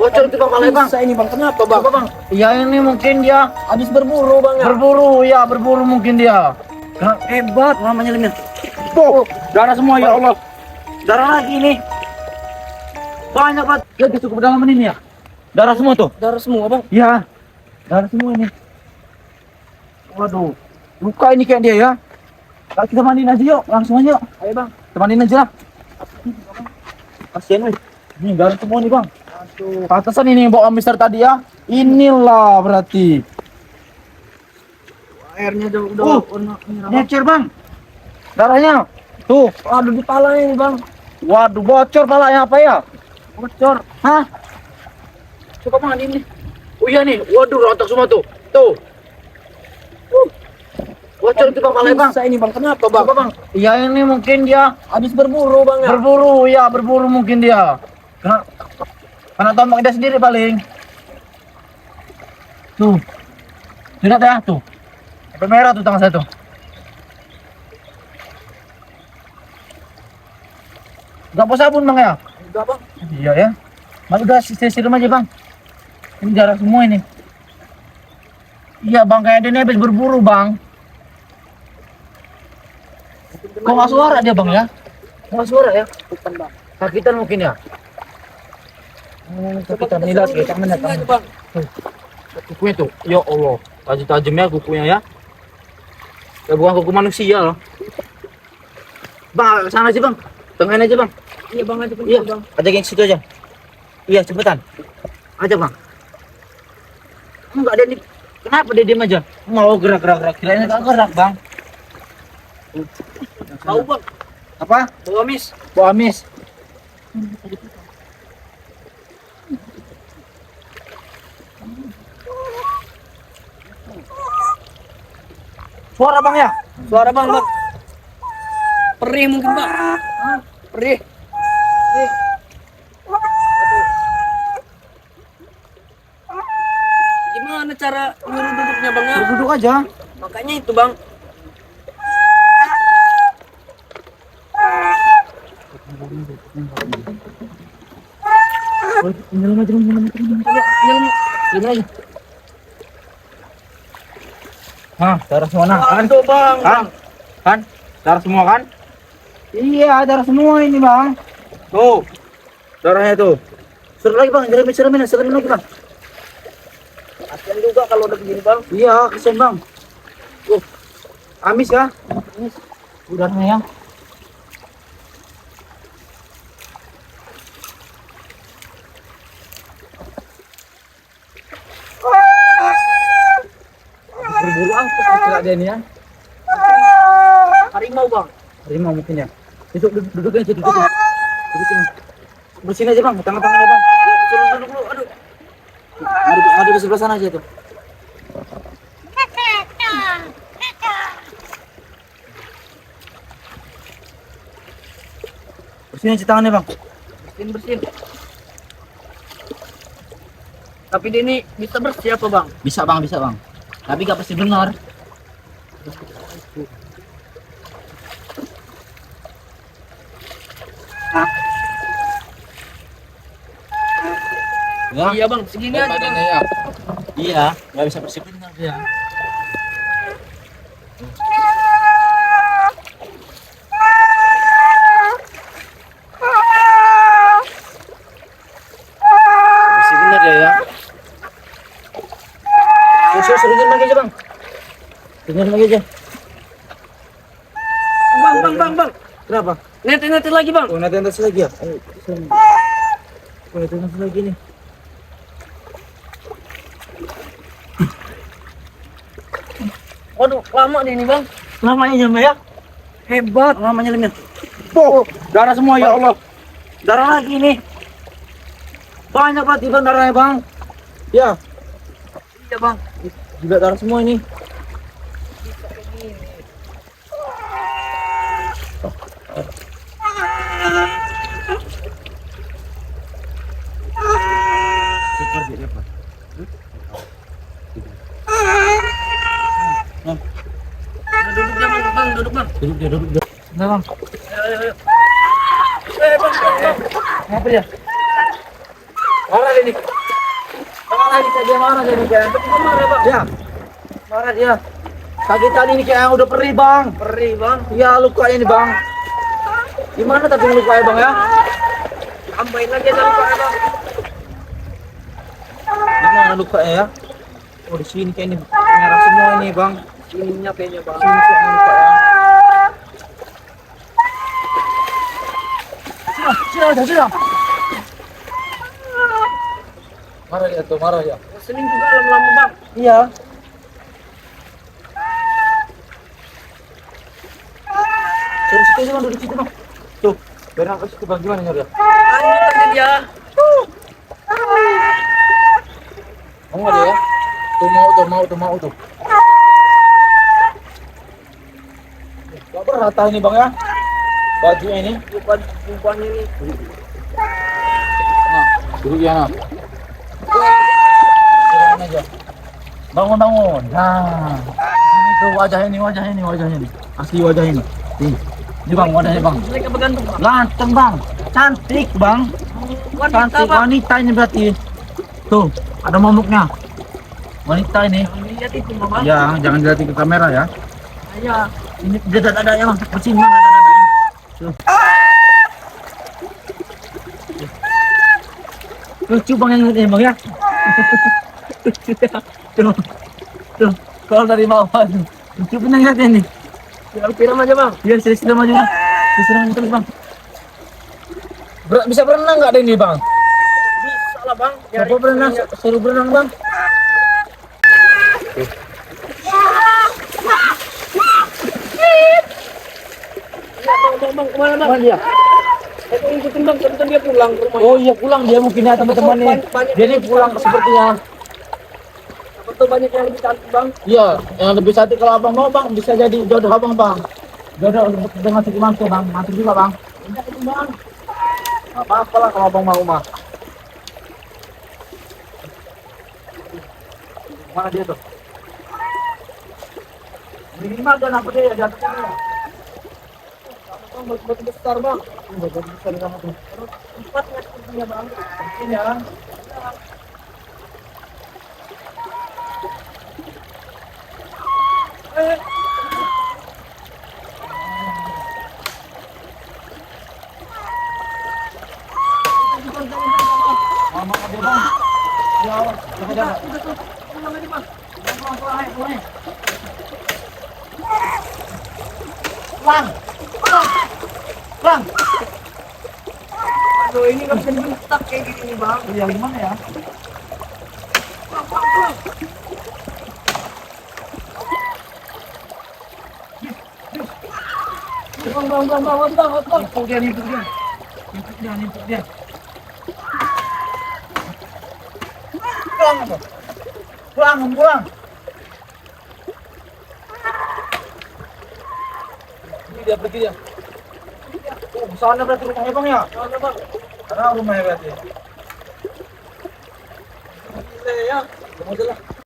Bocor itu bang, palanya bang. Bisa ini bang, kenapa bang? Apa bang? Ya ini mungkin dia habis berburu bang ya. Berburu mungkin dia. Hebat namanya lemnya. Tuh, darah semua ya Allah. Darah lagi nih. Banyak banget. Ya cukup dalam ini ya. Darah semua tuh. Darah semua bang. Iya. Darah semua ini. Waduh. Luka ini kayak dia ya. Kalau kita mandiin aja yuk, langsung aja yuk. Ayo bang. Kita mandiin aja lah. Kasihan weh. Ini darah semua nih bang. Aduh. Pantesan ini yang bawa mister tadi ya. Inilah berarti. Airnya udah warna merah. Bang. Nyecer bang. Darahnya. Tuh. Aduh di palanya ini bang. Waduh, bocor palanya apa ya? Bocor. Hah? Coba bang ini. Oh iya nih. Waduh, rontok semua tuh. Tuh. Bocor itu bang palanya bang. Bisa ini bang, kenapa bang? Coba bang. Ya ini mungkin dia habis berburu bang ya. Berburu mungkin dia. Karena tombak dia sendiri paling. Tuh. Lihat ya, tuh. Sampai merah tuh tangan saya tuh. Gak bawa sabun bang ya? Enggak bang. Iya ya. Mari udah siram aja bang. Ini darah semua ini. Iya bang, kayak dia habis berburu bang. Kok nggak suara dia bang ya? Nggak suara ya? Bukan bang. Sakitan mungkin ya? Sakitan ini lagi, tangan ya Sini aja, tangan. bang. Kukunya tuh, ya Allah, tajam-tajam ya kukunya ya. Ya bukan kuku manusia loh. Bang, sana aja bang, tengahin aja bang. Iya bang, aja Iya, bang. aja yang situ aja. Iya, cepetan. Aja bang. Enggak ada nih. Kenapa dia diam aja? Mau gerak-gerak, kirain enggak gerak bang. Tahu bang. Apa? Bawa mis. Bu Amis. Suara bang ya? Suara bang bang. Perih mungkin bang. Hah? Perih. Perih. Gimana cara nyuruh duduknya bang ya? Duduk aja. Makanya itu bang. Nyelem aja. Nyelem aja. Hah, darah semua nah. Kan? Aduh bang. Kan? Darah semua kan? Iya, darah semua ini bang. Tuh, darahnya tuh. Seru lagi bang, siramin lagi bang. Kasian juga kalau udah begini bang. Iya, kesian bang. Amis ya? Amis. Darahnya ya. Berburu angkut kira dia ini ya. Harimau bang. Harimau mungkin ya. Duduk aja, dudukin. Bersihin aja bang, tangan-tangannya bang. Duduk dulu. Aduh. Ada di sebelah sana aja tuh. Bersihin aja tangannya bang. Bersihin. Tapi dia ini bisa bersih apa bang? Bisa bang. Tapi gak pasti benar. Ya. Iya bang, segini aja bang. Ya. Iya, nggak bisa bersih benar dia. Bersih benar dia ya. Suruhin lagi aja bang. Suruhin lagi aja. Bang. Kenapa? Nanti lagi bang. Oh, nanti lagi ya. Ayo, sini. Oh, nanti lagi nih. Waduh, lama nih ini bang. Lamanya jam ya. Hebat. Lamanya lemnya. Oh, darah semua ya Allah. Darah lagi nih. Banyak banget bang darahnya bang. Ya. Iya bang. Juga darah semua ini. Duduk bang. Duduk. Nah, bang. Ayo. Bang. Apa dia? Marah dia nih. Marah dia nih kayak. Marah bang. Ya. Marah dia. Kaki tadi nih kayak yang udah perih bang. Perih bang. Iya lukanya nih bang. Gimana tapi lukanya bang ya? Tambahin lagi ada luka bang. Gimana lukanya ya? Oh di sini kayak ini merah semua ini bang. Ininya kayaknya bang. Sini kayak lukanya. Sudah. Marah dia tuh, marah ya. Seling juga lama-lama bang. Iya. Dari situ aja bang, dari situ bang. Tuh, biar aku situ bang, gimana nyari ya? Anu tadi dia. Mau nggak dia ya? Tuh mau tuh. Gak berata ini bang ya? Bajunya ini. Bukan ini. Nah, duduk ya nah. Silakan aja. Bangun. Nah, ini tuh wajah ini. Asli wajah ini. Ini bang, wajahnya bang. Mereka bergantung bang. Ganteng bang, cantik bang. Wanita Cantik bang. wanita ini berarti. Tuh, ada momoknya. Wanita ini. Lihat itu bang. Ya, jangan dilihatin ke kamera ya. Iya. Ini dada-dadanya bang, bersih mana dada-dadanya. Tuh. Lucu bang yang ini bang ya. Tuh, kalau dari bawah tuh. Lucu bener lihatnya nih. Siram aja bang. Biar siram aja bang. Siram terus bang. Bisa berenang nggak ada ini bang? Bisa lah bang. Siapa berenang? Suruh berenang bang. Bang, kemana bang? Kemana dia? Aku ikutin bang, kebetulan dia pulang ke rumah. Oh iya pulang dia mungkin ya teman-teman nih. Dia nih pulang sepertinya. Betul banyak yang lebih cantik bang. Iya, yang lebih cantik kalau abang mau bang bisa jadi jodoh abang bang. Jodoh dengan si mantu bang, mantu juga bang. Tidak itu bang. Gak apa-apa lah kalau abang mau mah. Mana dia tuh? Minimal dan apa dia jatuhnya? Bang, batu besar bang. Batu besar di sana tuh. 4 meter tingginya bang. Ini ya. Mama ada bang. Ya, ada. Pulang. Aduh ini nggak bisa dibentak kayak gini bang. Iya gimana ya? Bang. Nipu dia. Pulang. Ini dia pergi dia. Oh, sana berarti rumahnya bang ya? Mana bang? Karena rumahnya berarti. Gila ya. Tunggu aja lah.